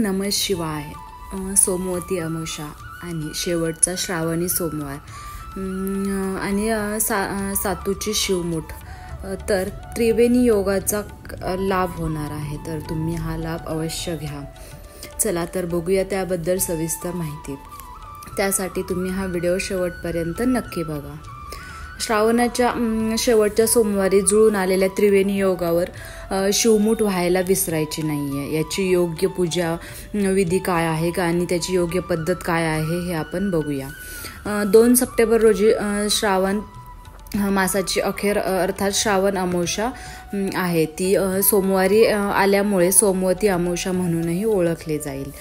नमः शिवाय. सोमवती अमावस्या आणि शेवटचा श्रावणी सोमवार आणि सातूची शिवमुठ. तर त्रिवेणी योगाचा लाभ होणार आहे, तर तुम्ही हा लाभ अवश्य घ्या. चला तर बघूया त्याबद्दल सविस्तर माहिती. त्यासाठी तुम्ही हा व्हिडिओ शेवटपर्यंत नक्की बघा. श्रावणाच्या शेवटच्या सोमवारी जुळून आलेल्या त्रिवेणी योगावर शिवमुठ व्हायला विसरायची नाही आहे. याची योग्य पूजा विधी काय आहे का आणि त्याची योग्य पद्धत काय आहे हे आपण बघूया. 2 सप्टेंबर रोजी श्रावण मासाची अखेर अर्थात श्रावण अमावस्या आहे. ती सोमवारी आल्यामुळे सोमवती अमावस्या म्हणूनही ओळखले जाईल.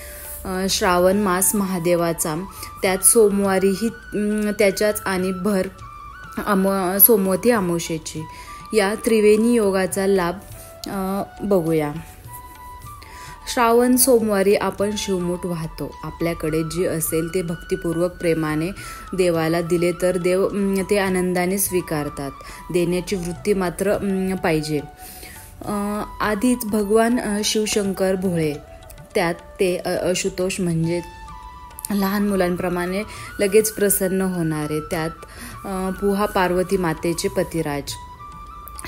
श्रावण मास महादेवाचा, त्यात सोमवारीही त्याच्याच आणि भर सोमवती अमावस्येची. या त्रिवेणी योगाचा लाभ बघूया. श्रावण सोमवारी आपण शिवमुठ वाहतो. आपल्याकडे जे असेल ते भक्तिपूर्वक प्रेमाने देवाला दिले तर देव ते आनंदाने स्वीकारतात. देण्याची वृत्ती मात्र पाहिजे. आधीच भगवान शिवशंकर भोळे, त्यात ते आशुतोष म्हणजे लहान मुलांप्रमाणे लगेच प्रसन्न होणारे, त्यात पुहा पार्वती मातेचे पतिराज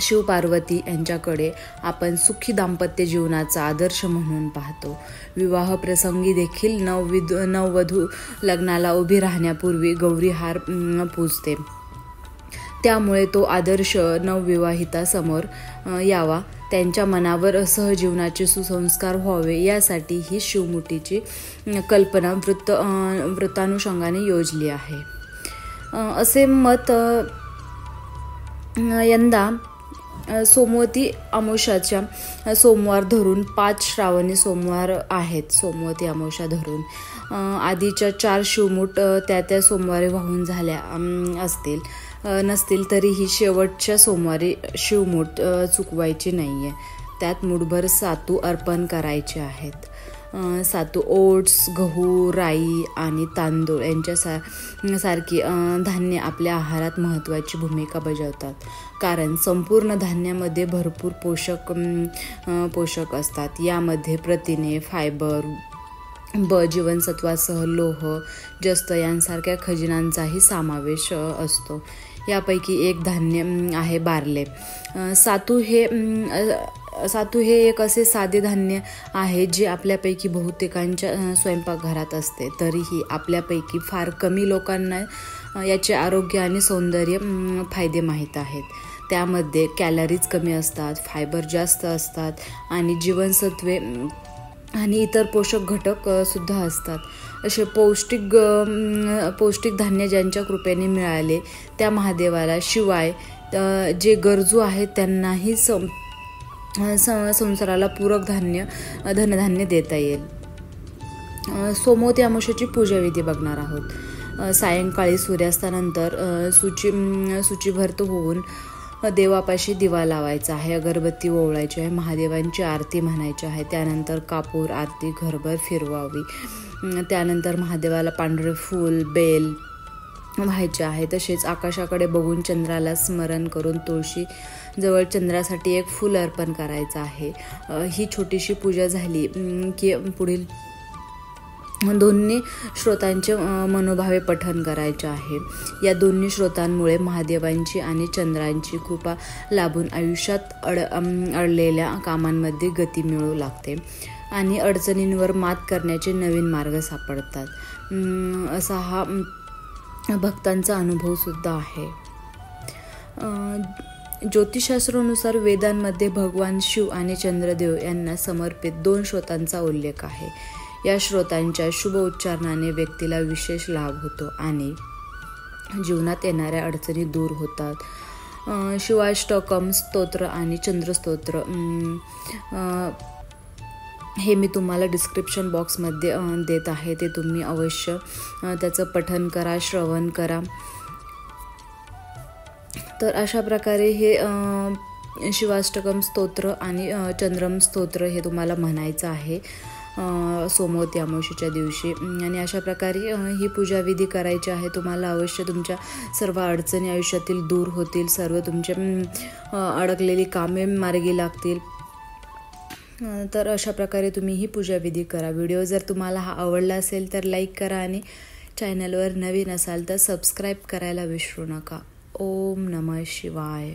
शिवपार्वती यांच्याकडे आपण सुखी दाम्पत्य जीवनाचा आदर्श म्हणून पाहतो. विवाह प्रसंगी देखील नववधू लग्नाला उभी राहण्यापूर्वी गौरीहार पूजते. त्यामुळे तो आदर्श नवविवाहितासमोर यावा, त्यांच्या मनावर सहजीवनाचे सुसंस्कार व्हावे यासाठी ही शिवमुठीची कल्पना वृत्तानुषंगाने योजली आहे. असे मत यंदा सोमवती अमावस्याच्या सोमवार धरून 5 श्रावणी सोमवार आहेत. सोमवती अमावस्या धरून आधीच्या 4 शिवमुठ त्या सोमवारी वाहून झाल्या नसतील तरीही शेवटच्या सोमवारी शिवमुठ चुकवायची नाही आहे. त्यात मुठभर सातू अर्पण करायचे आहेत. सातू ओट्स, गहू, राई आणि तांदूळ यांच्यासारखी धान्य आपल्या आहारात महत्त्वाची भूमिका बजावतात, कारण संपूर्ण धान्यामध्ये भरपूर पोषक असतात. यामध्ये प्रथिने, फायबर, जीवनसत्वासह लोह, जस्त यांसारख्या खनिजांचाही समावेश असतो. यापैकी एक धान्य आहे बार्ले. सातू हे एक असे साधे धान्य आहे जे आपल्यापैकी बहुतेकांच्या स्वयंपाकघरात असते. तरीही आपल्यापैकी फार कमी लोकांना याचे आरोग्य आणि सौंदर्य फायदे माहीत आहेत. त्यामध्ये कॅलरीज कमी असतात, फायबर जास्त असतात आणि जीवनसत्वे आणि इतर पोषक घटक सुद्धा असतात. असे पौष्टिक धान्य ज्यांच्या कृपेने मिळाले त्या महादेवाला, शिवाय जे गरजू आहेत त्यांनाही संसाराला पूरक धनधान्य देता येईल. सोमवती अमावस्येची पूजाविधी बघणार आहोत. सायंकाळी सूर्यास्तानंतर शुचिभर्त होऊन देवापाशी दिवा लावायचा आहे, अगरबत्ती ओवाळायची आहे, महादेवांची आरती म्हणायची आहे. त्यानंतर कापूर आरती घरभर फिरवावी. त्यानंतर महादेवाला पांढरे फूल, बेल व्हायचे आहे. तसेच आकाशाकडे बघून चंद्राला स्मरण करून तुळशी जवळ चंद्रासाठी एक फूल अर्पण करायचं आहे. ही छोटीशी पूजा झाली की पुढील दोन्ही श्रोतांचे मनोभावे पठण करायचे आहे. या दोन्ही श्रोतांमुळे महादेवांची आणि चंद्रांची कृपा लाभून आयुष्यात अडलेल्या कामांमध्ये गती मिळू लागते आणि अडचणींवर मात करण्याचे नवीन मार्ग सापडतात. असा हा भक्तांचा अनुभव सुद्धा आहे. ज्योतिषशास्त्रानुसार वेदांमध्ये भगवान शिव आणि चंद्रदेव यांना समर्पित 2 श्रोतांचा उल्लेख आहे. या श्रोतांच्या शुभ उच्चारणाने व्यक्तीला विशेष लाभ होतो आणि जीवनात येणाऱ्या अडचणी दूर होतात. शिवाष्टकम स्तोत्र आणि चंद्रस्तोत्र हे मी तुम्हाला डिस्क्रिप्शन बॉक्समध्ये देत आहे. ते तुम्ही अवश्य त्याचं पठण करा, श्रवण करा. तर अशा प्रकारे हे शिवाष्टकम स्तोत्र आणि चंद्रम स्तोत्र हे तुम्हाला म्हणायचं आहे सोमवती अमावस्येच्या दिवशी. आणि अशा प्रकारे ही पूजाविधी करायची आहे. तुम्हाला अवश्य तुमच्या सर्व अडचणी आयुष्यातील दूर होतील, सर्व तुमचे अडकलेली कामे मार्गी लागतील तर अशा प्रकारे तुम्ही ही पूजाविधी करा. व्हिडिओ जर तुम्हाला हा आवडला असेल तर लाईक करा आणि चॅनलवर नवीन असाल तर सबस्क्राईब करायला विसरू नका. ओम नमः शिवाय.